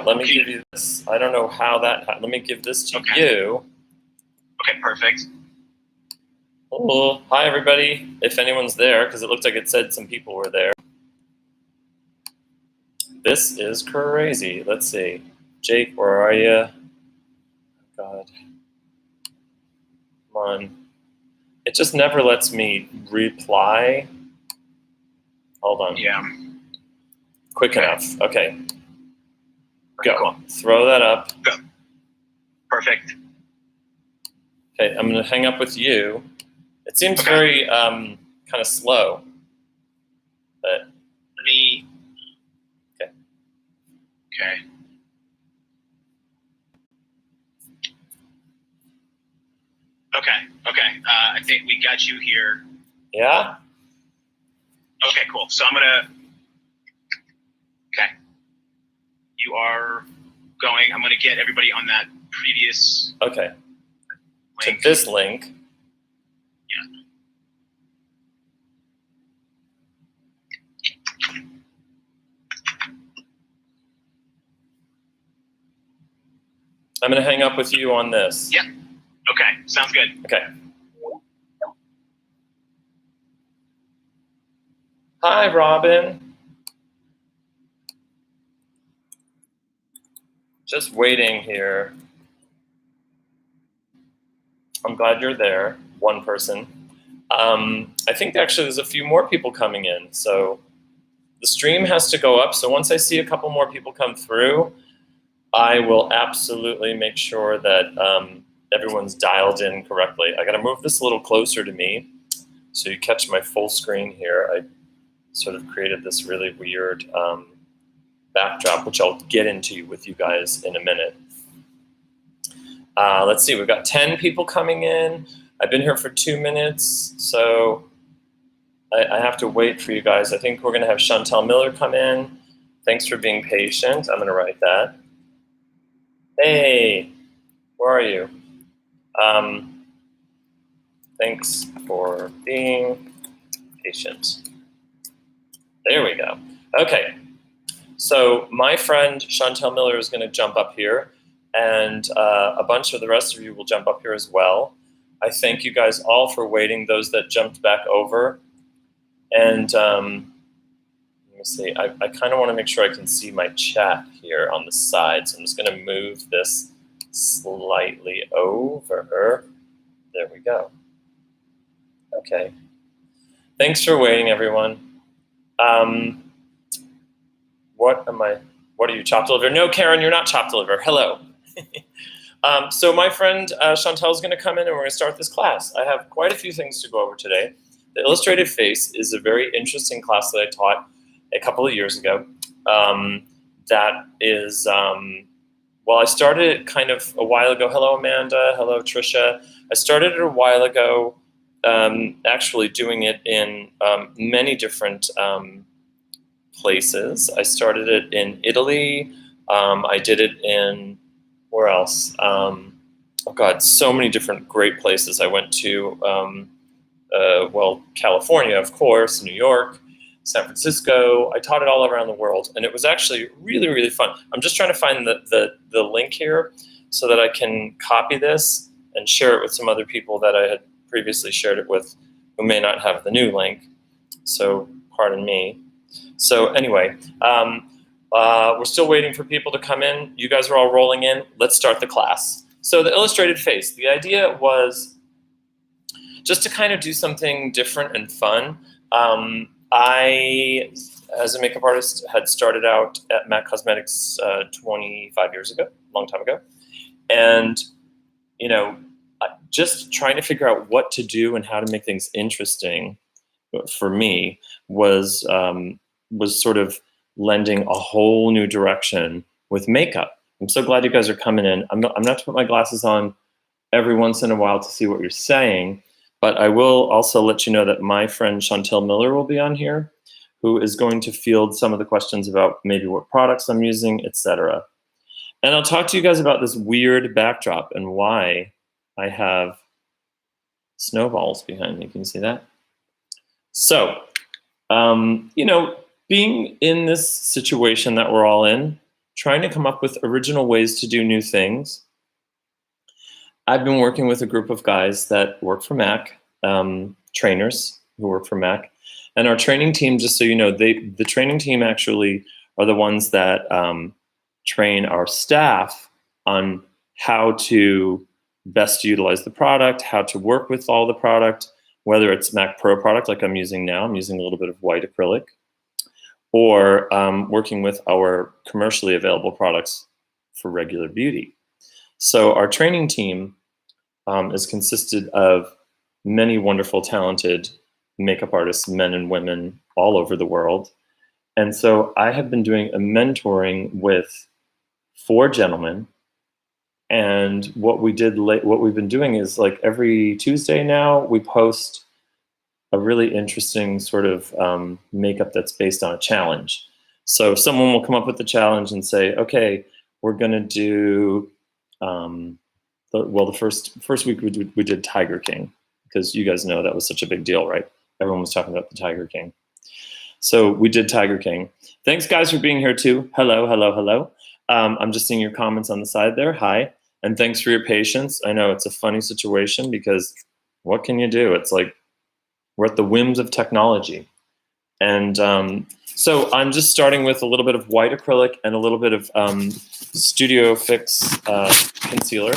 go. Let me give you this. I don't know how that. Let me give this to you. Okay, perfect. Oh, hi everybody. If anyone's there, because it looked like it said some people were there. This is crazy. Let's see. Jake, where are you? God. Come on. It just never lets me reply. Hold on. Yeah. Quick enough. Okay. Go. Cool. Throw that up. Go. Perfect. Okay, I'm going to hang up with you. It seems very kind of slow. But let me. Okay. Okay. Okay. I think we got you here. Yeah? Okay, cool. So I'm gonna. Okay. You are going. I'm gonna get everybody on that previous. Okay. Link. To this link. Yeah. I'm going to hang up with you on this. Yeah. Okay. Sounds good. Okay. Hi, Robin. Just waiting here. I'm glad you're there. One person. I think actually there's a few more people coming in. So the stream has to go up. So once I see a couple more people come through, I will absolutely make sure that everyone's dialed in correctly. I got to move this a little closer to me so you catch my full screen here. I sort of created this really weird backdrop, which I'll get into with you guys in a minute. Let's see, we've got 10 people coming in. I've been here for 2 minutes, so I have to wait for you guys. I think we're going to have Chantel Miller come in. Thanks for being patient. I'm going to write that. Hey, where are you? Thanks for being patient. There we go. Okay, so my friend Chantel Miller is going to jump up here, and a bunch of the rest of you will jump up here as well. I thank you guys all for waiting, those that jumped back over. And let me see, I kind of want to make sure I can see my chat here on the side, so I'm just going to move this slightly over. There we go. Okay. Thanks for waiting, everyone. What are you, chopped liver? No, Karen, you're not chopped liver. Hello. So my friend Chantel is going to come in and we're going to start this class. I have quite a few things to go over today. The illustrated face is a very interesting class that I taught a couple of years ago. That is, well, I started it kind of a while ago. Hello, Amanda. Hello, Trisha. I started it a while ago, actually doing it in many different places. I started it in Italy. I did it in, where else? Oh God, so many different great places. I went to, well, California, of course, New York, San Francisco. I taught it all around the world, and it was actually really, really fun. I'm just trying to find the link here so that I can copy this and share it with some other people that I had previously shared it with who may not have the new link. So pardon me. So anyway, we're still waiting for people to come in. You guys are all rolling in. Let's start the class. So the illustrated face, the idea was just to kind of do something different and fun. I, as a makeup artist, had started out at MAC Cosmetics 25 years ago, a long time ago. And, you know, just trying to figure out what to do and how to make things interesting for me was sort of lending a whole new direction with makeup. I'm so glad you guys are coming in. I'm not to put my glasses on every once in a while to see what you're saying, but I will also let you know that my friend Chantel Miller will be on here, who is going to field some of the questions about maybe what products I'm using, etc. And I'll talk to you guys about this weird backdrop and why I have snowballs behind me. Can you see that? So, you know, being in this situation that we're all in, trying to come up with original ways to do new things. I've been working with a group of guys that work for Mac, trainers who work for Mac. And our training team, just so you know, the training team actually are the ones that train our staff on how to best utilize the product, how to work with all the product, whether it's Mac Pro product like I'm using now, I'm using a little bit of white acrylic, or working with our commercially available products for regular beauty. So our training team is consisted of many wonderful, talented makeup artists, men and women all over the world. And so I have been doing a mentoring with 4 gentlemen. And what we've been doing is, like, every Tuesday now, we post a really interesting sort of makeup that's based on a challenge. So someone will come up with the challenge and say, okay, we're going to do, the first week we did Tiger King, because you guys know that was such a big deal, right? Everyone was talking about the Tiger King. So we did Tiger King. Thanks, guys, for being here too. Hello, hello, hello. I'm just seeing your comments on the side there. Hi. And thanks for your patience. I know it's a funny situation because what can you do? It's like we're at the whims of technology. And so I'm just starting with a little bit of white acrylic and a little bit of Studio Fix concealer.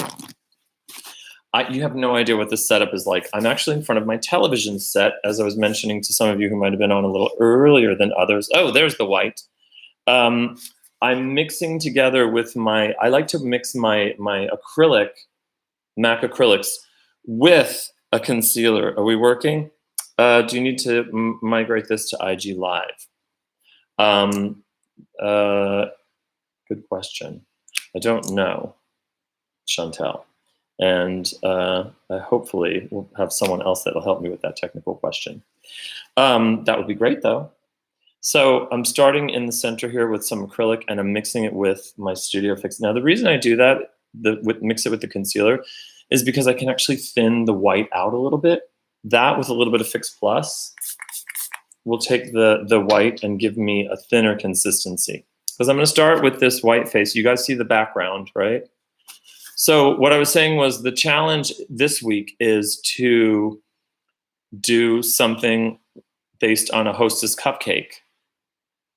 You have no idea what this setup is like. I'm actually in front of my television set, as I was mentioning to some of you who might have been on a little earlier than others. Oh, there's the white. I'm mixing together with I like to mix my acrylic, MAC acrylics, with a concealer. Are we working? Do you need to migrate this to IG Live? Good question. I don't know, Chantel. And hopefully we'll have someone else that'll help me with that technical question. That would be great, though. So I'm starting in the center here with some acrylic, and I'm mixing it with my Studio Fix. Now, the reason I do that, mix it with the concealer, is because I can actually thin the white out a little bit. That, with a little bit of Fix Plus, will take the white and give me a thinner consistency. Because I'm going to start with this white face. You guys see the background, right? So what I was saying was the challenge this week is to do something based on a Hostess cupcake.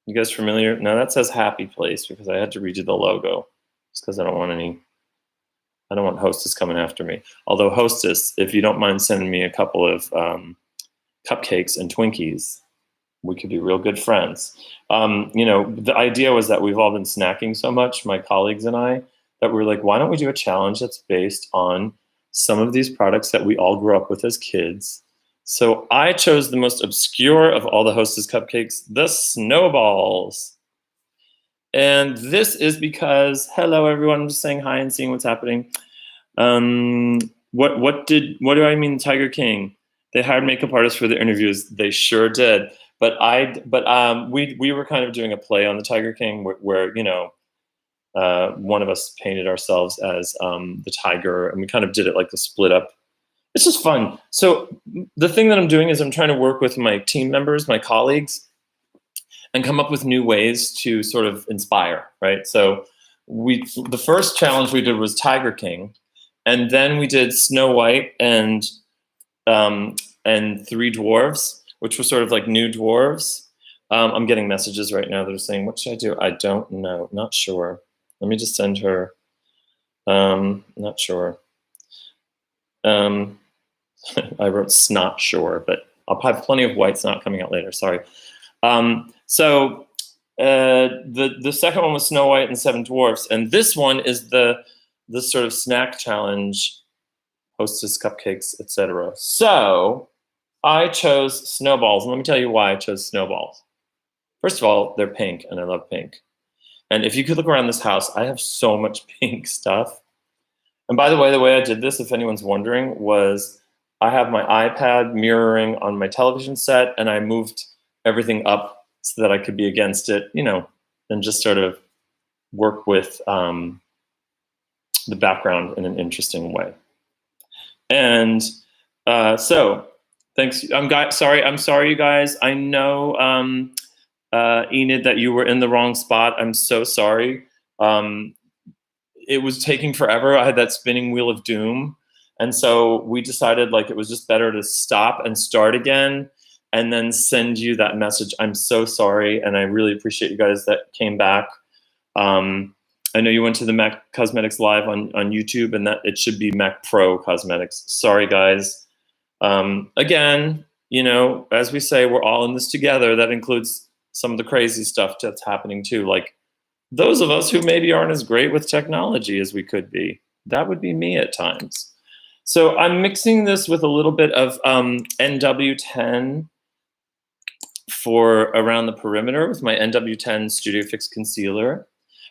You guys familiar? No, that says Happy Place because I had to redo the logo. Just because I don't want Hostess coming after me. Although Hostess, if you don't mind sending me a couple of cupcakes and Twinkies, we could be real good friends. The idea was that we've all been snacking so much, my colleagues and I, that we're like, why don't we do a challenge that's based on some of these products that we all grew up with as kids? So I chose the most obscure of all the Hostess cupcakes, the Snowballs. And this is because, hello everyone, I'm just saying hi and seeing what's happening. What do I mean, Tiger King? They hired makeup artists for the interviews. They sure did. But we were kind of doing a play on the Tiger King where one of us painted ourselves as the tiger, and we kind of did it like the split up. It's just fun. So the thing that I'm doing is I'm trying to work with my team members, my colleagues, and come up with new ways to sort of inspire, right? So the first challenge we did was Tiger King, and then we did Snow White and Three Dwarves, which was sort of like new dwarves. I'm getting messages right now that are saying, what should I do? I don't know, not sure. Let me just send her, not sure. I wrote snot sure, but I'll have plenty of white snot coming out later, sorry. So the second one was Snow White and Seven Dwarfs, and this one is the sort of snack challenge, Hostess cupcakes, etc. So I chose Snowballs, and let me tell you why I chose Snowballs. First of all, they're pink, and I love pink. And if you could look around this house, I have so much pink stuff. And by the way I did this, if anyone's wondering, was I have my iPad mirroring on my television set, and I moved everything up so that I could be against it, and just sort of work with the background in an interesting way. And so, thanks. I'm sorry, you guys. I know, Enid, that you were in the wrong spot. I'm so sorry. it was taking forever. I had that spinning wheel of doom. And so we decided like it was just better to stop and start again and then send you that message. I'm so sorry. And I really appreciate you guys that came back. I know you went to the MAC Cosmetics Live on YouTube, and that it should be MAC Pro Cosmetics. Sorry, guys. Again, you know, as we say, we're all in this together. That includes some of the crazy stuff that's happening too. Like those of us who maybe aren't as great with technology as we could be. That would be me at times. So I'm mixing this with a little bit of NW10 for around the perimeter with my NW10 Studio Fix Concealer.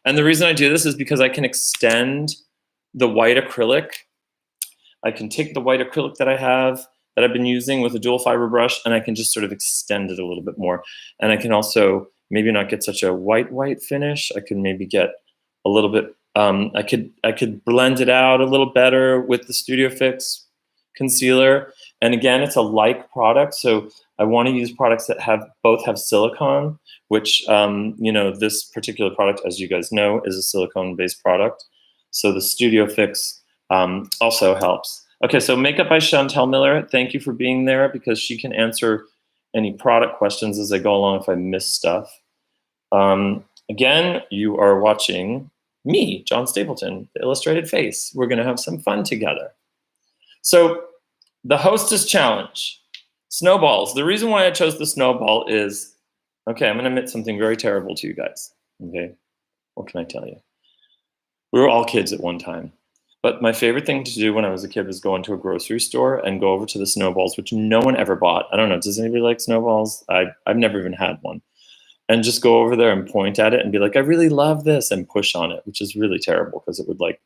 And the reason I do this is because I can extend the white acrylic. I can take the white acrylic that I have, that I've been using with a dual fiber brush, and I can just sort of extend it a little bit more. And I can also maybe not get such a white finish. I can maybe get a little bit, I could blend it out a little better with the Studio Fix concealer. And again, it's a like product, so I want to use products that both have silicone, which you know, this particular product, as you guys know, is a silicone-based product. So the Studio Fix also helps. Okay, so Makeup by Chantel Miller. Thank you for being there because she can answer any product questions as I go along if I miss stuff. Again, you are watching me, John Stapleton, the Illustrated Face. We're going to have some fun together. So the Hostess Challenge, snowballs. The reason why I chose the snowball is, okay, I'm going to admit something very terrible to you guys. Okay, what can I tell you? We were all kids at one time. But my favorite thing to do when I was a kid was go into a grocery store and go over to the snowballs, which no one ever bought. I don't know, does anybody like snowballs? I've never even had one. And just go over there and point at it and be like, I really love this, and push on it, which is really terrible because it would like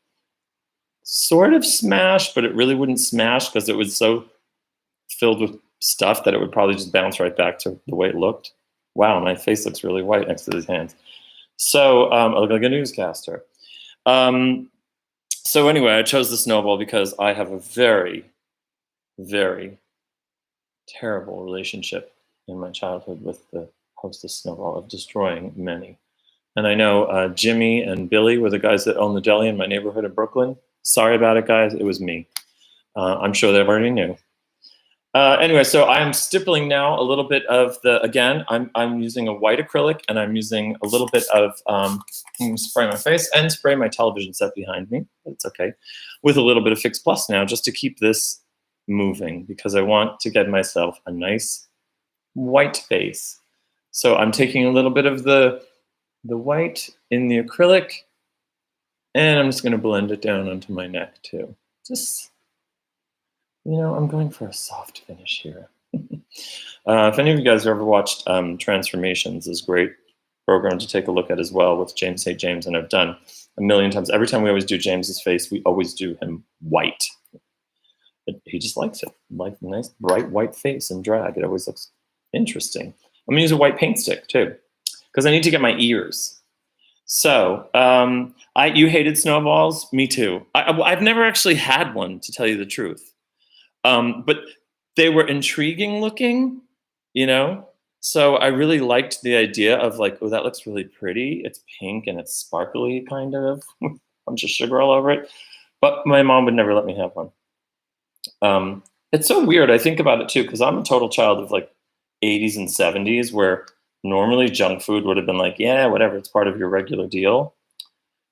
sort of smash, but it really wouldn't smash because it was so filled with stuff that it would probably just bounce right back to the way it looked. Wow, my face looks really white next to these hands. So I look like a newscaster. So anyway, I chose the snowball because I have a very, very terrible relationship in my childhood with the Hostess snowball of destroying many. And I know Jimmy and Billy were the guys that owned the deli in my neighborhood in Brooklyn. Sorry about it, guys. It was me. I'm sure they already knew. Anyway, so I'm stippling now a little bit of the, again, I'm using a white acrylic, and I'm using a little bit of, spray my face and spray my television set behind me, but it's okay, with a little bit of Fix Plus now, just to keep this moving, because I want to get myself a nice white face. So I'm taking a little bit of the white in the acrylic, and I'm just going to blend it down onto my neck too. Just, you know, I'm going for a soft finish here. If any of you guys have ever watched Transformations, this great program to take a look at as well with James St. James, and I've done a million times. Every time we always do James's face, we always do him white. He just likes it, like nice bright white face in drag. It always looks interesting. I'm gonna use a white paint stick too, because I need to get my ears. So you hated snowballs, me too. I've never actually had one, to tell you the truth. But they were intriguing looking, you know? So I really liked the idea of like, oh, that looks really pretty. It's pink and it's sparkly, kind of, with a bunch of sugar all over it. But my mom would never let me have one. It's so weird. I think about it too, because I'm a total child of like 80s and 70s, where normally junk food would have been like, yeah, whatever, it's part of your regular deal.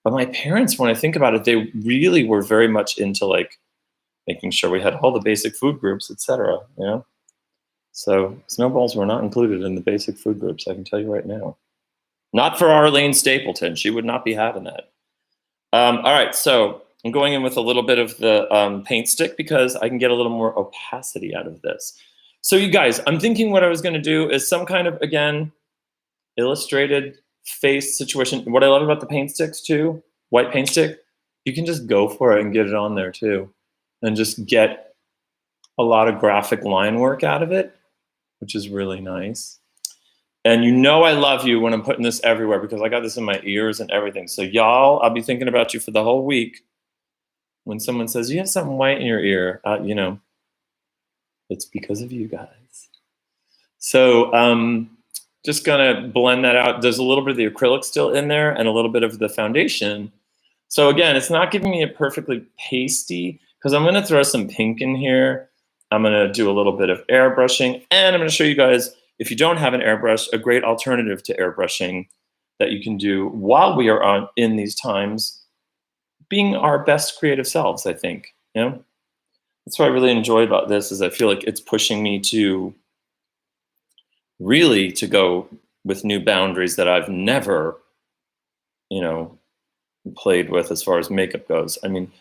But my parents, when I think about it, they really were very much into like making sure we had all the basic food groups, etc. You know, so snowballs were not included in the basic food groups. I can tell you right now, not for Arlene Stapleton. She would not be having that. All right, so I'm going in with a little bit of the paint stick because I can get a little more opacity out of this. So you guys, I'm thinking what I was going to do is some kind of, again, illustrated face situation. What I love about the paint sticks too, white paint stick, you can just go for it and get it on there too, and just get a lot of graphic line work out of it, which is really nice. And you know I love you when I'm putting this everywhere, because I got this in my ears and everything. So y'all, I'll be thinking about you for the whole week. When someone says, you have something white in your ear, you know, it's because of you guys. So just gonna blend that out. There's a little bit of the acrylic still in there and a little bit of the foundation. So again, it's not giving me a perfectly pasty, because I'm gonna throw some pink in here. I'm gonna do a little bit of airbrushing, and I'm gonna show you guys, if you don't have an airbrush, a great alternative to airbrushing that you can do while we are on in these times, being our best creative selves, I think. You know? That's what I really enjoy about this, is I feel like it's pushing me to really to go with new boundaries that I've never, you know, played with as far as makeup goes. I mean,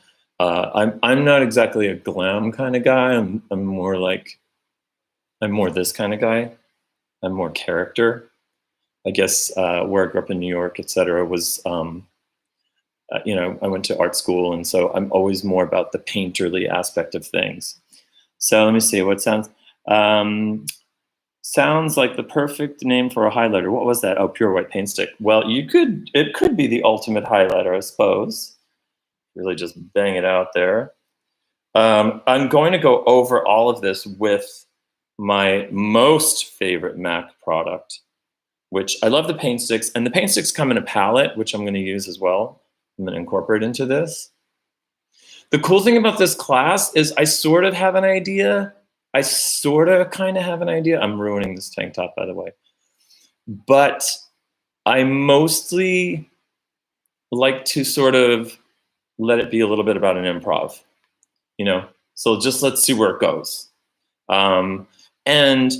I'm not exactly a glam kind of guy. I'm more like, I'm more this kind of guy. I'm more character. I guess where I grew up in New York, et cetera, was, you know, I went to art school, and so I'm always more about the painterly aspect of things. So let me see what sounds. Sounds like the perfect name for a highlighter. What was that? Oh, pure white paint stick. Well, it could be the ultimate highlighter, I suppose. Really just bang it out there. I'm going to go over all of this with my most favorite MAC product, which I love the paint sticks. And the paint sticks come in a palette, which I'm going to use as well. I'm going to incorporate into this. The cool thing about this class is I sort of have an idea. I sort of kind of have an idea. I'm ruining this tank top, by the way. But I mostly like to sort of let it be a little bit about an improv, you know? So just let's see where it goes. And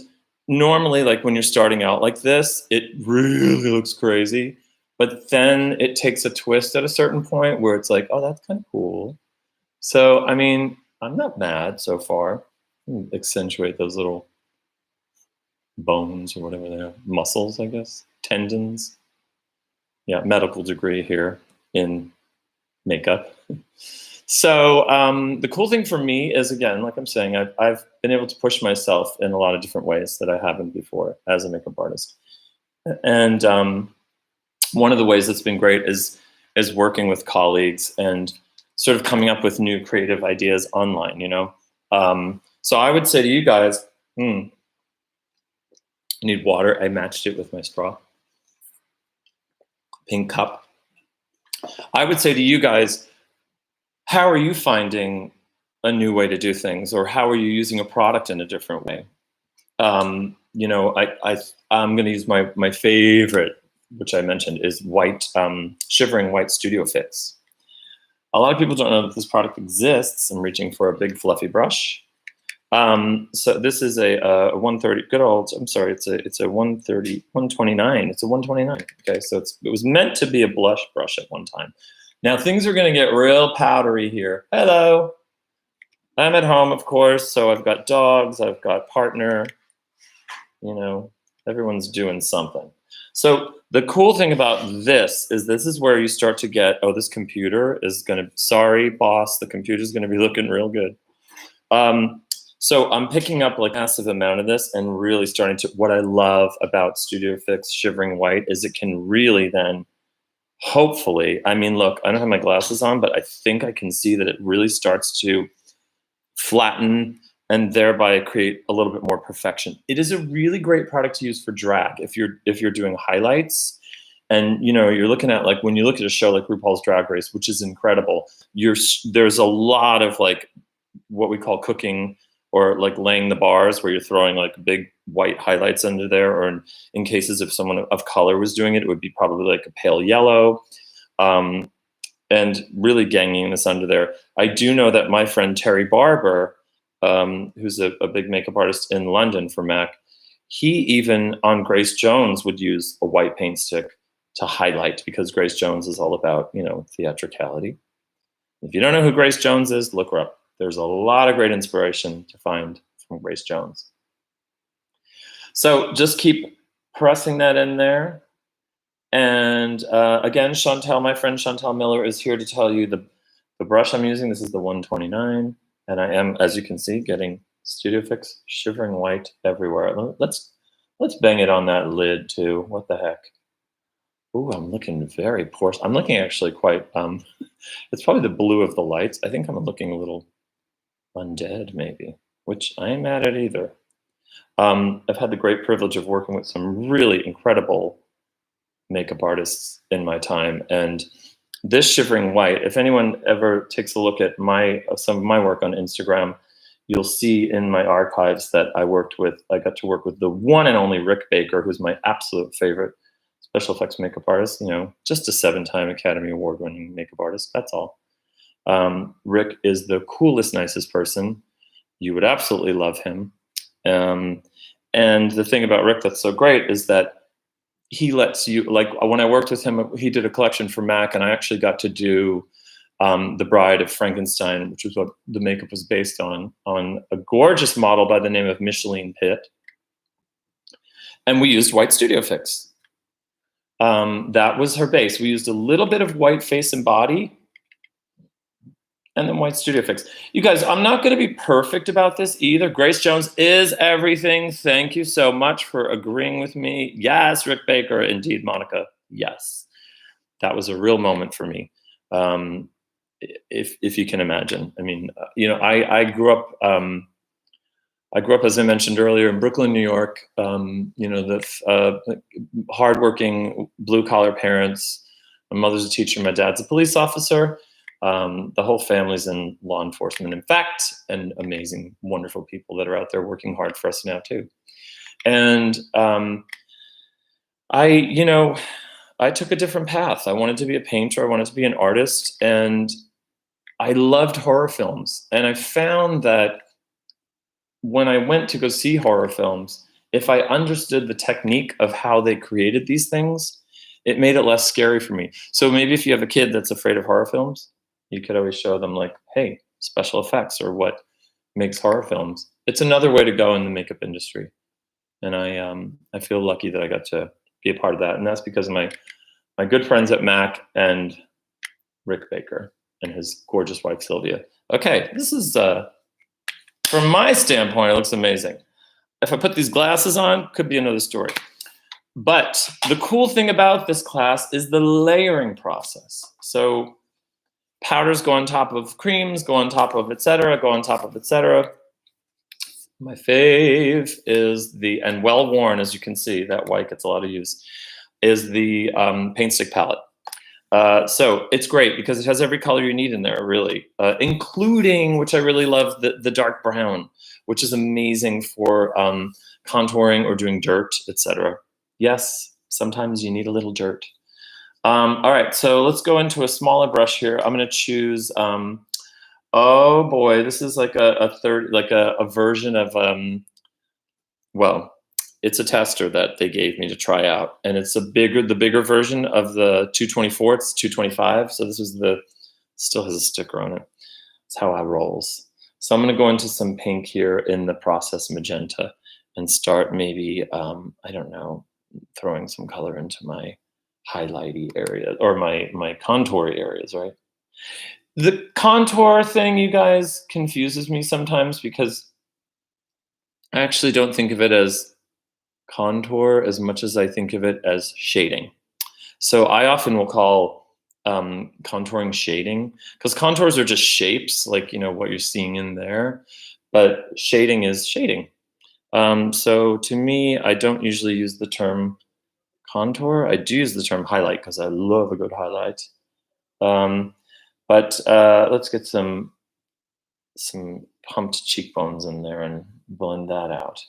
normally, like when you're starting out like this, it really looks crazy. But then it takes a twist at a certain point where it's like, oh, that's kind of cool. So, I mean, I'm not mad so far. Accentuate those little bones or whatever they are, muscles, I guess, tendons. Yeah, medical degree here in makeup. So the cool thing for me is, again, like I'm saying, I've been able to push myself in a lot of different ways that I haven't before as a makeup artist. And one of the ways that's been great is working with colleagues and sort of coming up with new creative ideas online, you know? So I would say to you guys, I need water. I matched it with my straw. Pink cup. I would say to you guys, how are you finding a new way to do things, or how are you using a product in a different way? You know, I'm going to use my favorite, which I mentioned, is white, Shivering White Studio Fix. A lot of people don't know that this product exists. I'm reaching for a big fluffy brush. So this is a 130, good old, I'm sorry, it's a 130, 129. It's a 129. Okay, so it was meant to be a blush brush at one time. Now things are going to get real powdery here. Hello. I'm at home, of course, so I've got dogs, I've got partner, you know, everyone's doing something. So the cool thing about this is where you start to get, oh, this computer is going to, sorry, boss, the computer's going to be looking real good. So I'm picking up like a massive amount of this and really starting to, what I love about Studio Fix Shivering White is it can really then, hopefully, I mean, look, I don't have my glasses on, but I think I can see that it really starts to flatten and thereby create a little bit more perfection. It is a really great product to use for drag if you're doing highlights. And you know, you're looking at, like, when you look at a show like RuPaul's Drag Race, which is incredible, there's a lot of like what we call cooking, or like laying the bars, where you're throwing like big white highlights under there, or in cases if someone of color was doing it, it would be probably like a pale yellow, and really ganging this under there. I do know that my friend Terry Barber, who's a big makeup artist in London for MAC, he even on Grace Jones would use a white paint stick to highlight, because Grace Jones is all about, you know, theatricality. If you don't know who Grace Jones is, look her up. There's a lot of great inspiration to find from Grace Jones. So just keep pressing that in there. And again, Chantel, my friend Chantel Miller, is here to tell you the brush I'm using. This is the 129. And I am, as you can see, getting Studio Fix Shivering White everywhere. Let's bang it on that lid too. What the heck? Ooh, I'm looking very poor. I'm looking actually quite, it's probably the blue of the lights. I think I'm looking a little undead maybe, which I ain't mad at either. I've had the great privilege of working with some really incredible makeup artists in my time, and this Shivering White, if anyone ever takes a look at some of my work on Instagram, you'll see in my archives that I got to work with the one and only Rick Baker, who's my absolute favorite special effects makeup artist, just a 7-time Academy Award winning makeup artist, that's all. Rick is the coolest, nicest person. You would absolutely love him. And the thing about Rick that's so great is that he lets you, like when I worked with him, he did a collection for MAC, and I actually got to do The Bride of Frankenstein, which was what the makeup was based on a gorgeous model by the name of Micheline Pitt. And we used white studio fix. That was her base. We used a little bit of white face and body, and then white studio fix. You guys, I'm not going to be perfect about this either. Grace Jones is everything. Thank you so much for agreeing with me. Yes, Rick Baker. Indeed, Monica. Yes. That was a real moment for me. If you can imagine. I mean, I grew up, as I mentioned earlier, in Brooklyn, New York. The hardworking blue-collar parents. My mother's a teacher. My dad's a police officer. The whole family's in law enforcement, in fact, and amazing, wonderful people that are out there working hard for us now too. And I took a different path. I wanted to be a painter. I wanted to be an artist, and I loved horror films. And I found that when I went to go see horror films, if I understood the technique of how they created these things, it made it less scary for me. So maybe if you have a kid that's afraid of horror films, you could always show them, like, hey, special effects are what makes horror films. It's another way to go in the makeup industry. And I feel lucky that I got to be a part of that. And that's because of my good friends at MAC and Rick Baker and his gorgeous wife, Sylvia. Okay, this is, from my standpoint, it looks amazing. If I put these glasses on, could be another story. But the cool thing about this class is the layering process. So powders go on top of creams, go on top of et cetera, go on top of et cetera. My fave is and well worn, as you can see, that white gets a lot of use, is the paint stick palette. So it's great because it has every color you need in there, really, including, which I really love, the dark brown, which is amazing for contouring or doing dirt, etc. Yes, sometimes you need a little dirt. All right, so let's go into a smaller brush here. I'm going to choose. Oh boy, this is like a version of well, it's a tester that they gave me to try out, and it's the bigger version of the 224. It's 225, so this is still has a sticker on it. That's how I rolls. So I'm going to go into some pink here in the process magenta and start maybe I don't know, throwing some color into my highlighty area or my contour areas, right? The contour thing, you guys, confuses me sometimes because I actually don't think of it as contour as much as I think of it as shading. So I often will call contouring shading, because contours are just shapes, like what you're seeing in there, but shading is shading. So to me, I don't usually use the term contour. I do use the term highlight because I love a good highlight. But let's get some pumped cheekbones in there and blend that out.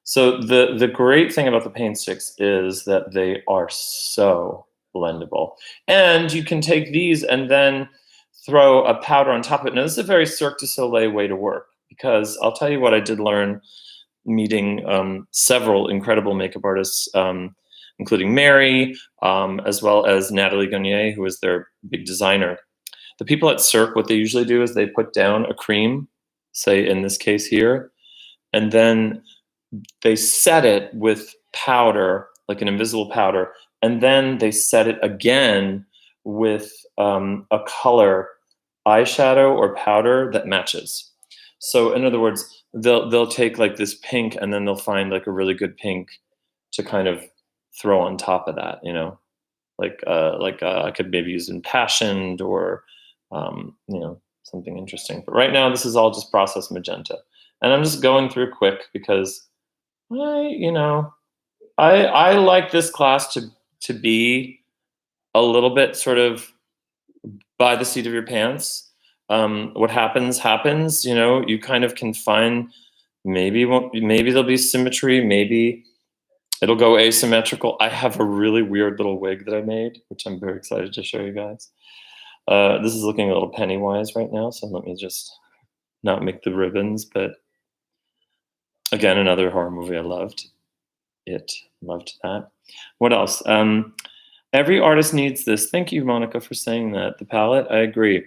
So the great thing about the paint sticks is that they are so blendable. And you can take these and then throw a powder on top of it. Now, this is a very Cirque du Soleil way to work, because I'll tell you what I did learn meeting several incredible makeup artists, including Mary, as well as Natalie Gagnier, who is their big designer. The people at Cirque, what they usually do is they put down a cream, say in this case here, and then they set it with powder, like an invisible powder, and then they set it again with a color eyeshadow or powder that matches. So in other words, they'll take like this pink and then they'll find like a really good pink to kind of throw on top of that, like I could maybe use Impassioned or something interesting. But right now this is all just process magenta, and I'm just going through quick because I like this class to be a little bit sort of by the seat of your pants. What happens happens. You kind of can find maybe there'll be symmetry, maybe it'll go asymmetrical. I have a really weird little wig that I made, which I'm very excited to show you guys. This is looking a little Pennywise right now, so let me just not make the ribbons. But again, another horror movie I loved. Loved that. What else? Every artist needs this. Thank you, Monica, for saying that. The palette, I agree.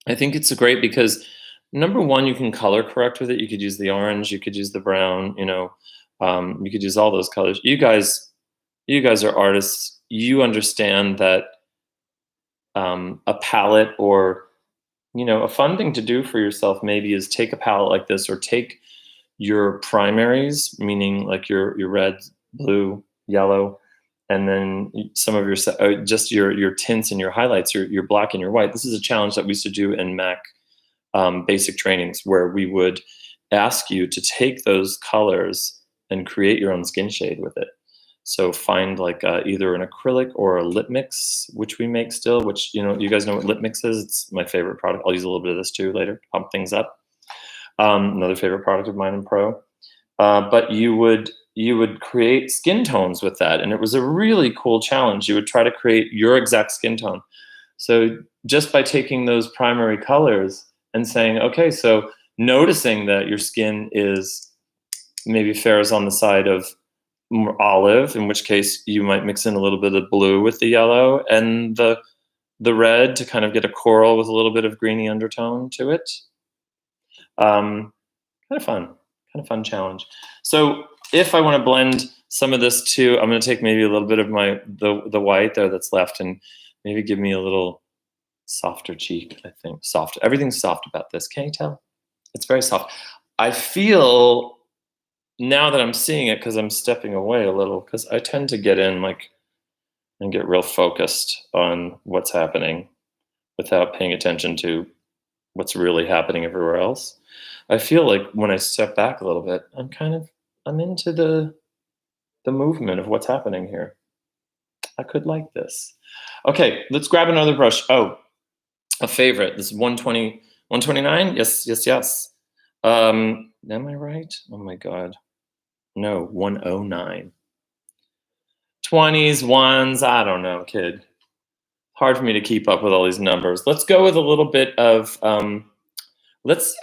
I think it's great because number one, you can color correct with it. You could use the orange, you could use the brown, you could use all those colors. You guys are artists. You understand that a palette, or a fun thing to do for yourself maybe is take a palette like this, or take your primaries, meaning like your red, blue, yellow, and then some of your just your tints and your highlights, your black and your white. This is a challenge that we used to do in Mac basic trainings, where we would ask you to take those colors and create your own skin shade with it. So find like either an acrylic or a lip mix, which we make still, which, you guys know what lip mix is. It's my favorite product. I'll use a little bit of this too later, pump things up. Another favorite product of mine in Pro. But you would create skin tones with that. And it was a really cool challenge. You would try to create your exact skin tone. So just by taking those primary colors and saying, okay, so noticing that your skin is maybe fair on the side of more olive, in which case you might mix in a little bit of blue with the yellow and the red to kind of get a coral with a little bit of greeny undertone to it. Kind of fun challenge. So if I want to blend some of this too, I'm going to take maybe a little bit of the white there that's left and maybe give me a little softer cheek. I think soft. Everything's soft about this. Can you tell? It's very soft. I feel now that I'm seeing it, because I'm stepping away a little, because I tend to get in and get real focused on what's happening without paying attention to what's really happening everywhere else. I feel like when I step back a little bit, I'm into the movement of what's happening here. I could like this. Okay, let's grab another brush. Oh, a favorite. This is 120, 129. Yes. Am I right? Oh my God. No, 109. 20s, ones, I don't know, kid. Hard for me to keep up with all these numbers. Let's go with a little bit of, let's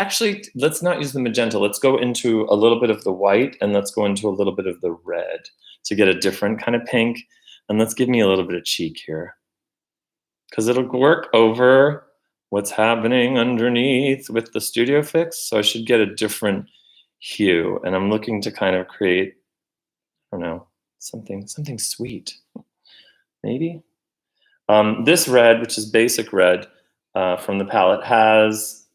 not use the magenta. Let's go into a little bit of the white, and let's go into a little bit of the red to get a different kind of pink. And let's give me a little bit of cheek here, because it'll work over what's happening underneath with the Studio Fix. So I should get a different hue, and I'm looking to kind of create, I don't know, something sweet, maybe. This red, which is basic red from the palette, has,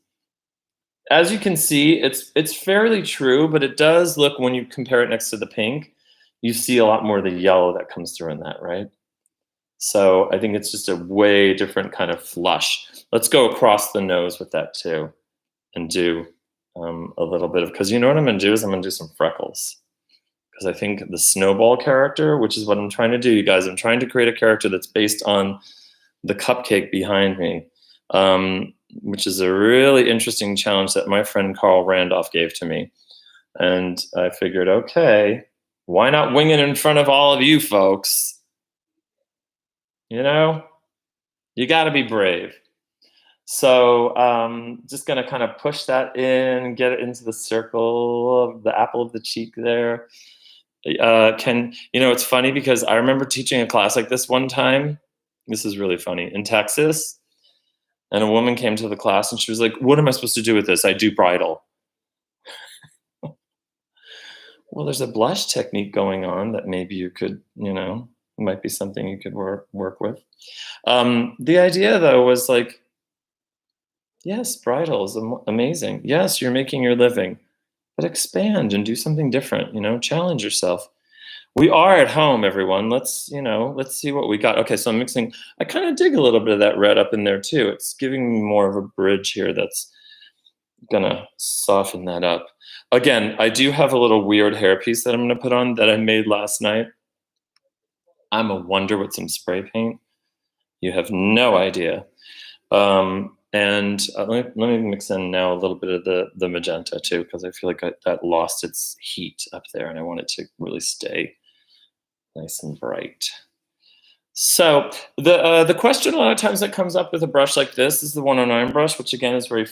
as you can see, it's fairly true, but it does look, when you compare it next to the pink, you see a lot more of the yellow that comes through in that, right? So I think it's just a way different kind of flush. Let's go across the nose with that too, and do a little bit of, because you know what I'm going to do is I'm going to do some freckles. Because I think the snowball character, which is what I'm trying to do, you guys, I'm trying to create a character that's based on the cupcake behind me, which is a really interesting challenge that my friend Carl Randolph gave to me. And I figured, okay, why not wing it in front of all of you folks? You got to be brave. So just going to kind of push that in, get it into the circle of the apple of the cheek there. It's funny because I remember teaching a class like this one time. This is really funny, in Texas. And a woman came to the class and she was like, what am I supposed to do with this? I do bridal. Well, there's a blush technique going on that maybe you could, might be something you could work with. The idea though was like, yes, bridal is amazing. Yes, you're making your living, but expand and do something different, challenge yourself. We are at home, everyone. Let's see what we got. Okay, so I'm mixing, I kind of dig a little bit of that red up in there too. It's giving me more of a bridge here that's gonna soften that up. Again, I do have a little weird hairpiece that I'm gonna put on that I made last night. I'm a wonder with some spray paint. You have no idea. And let me mix in now a little bit of the magenta too, because I feel like that lost its heat up there, and I want it to really stay nice and bright. So the question a lot of times that comes up with a brush like this is the 109 brush, which again is very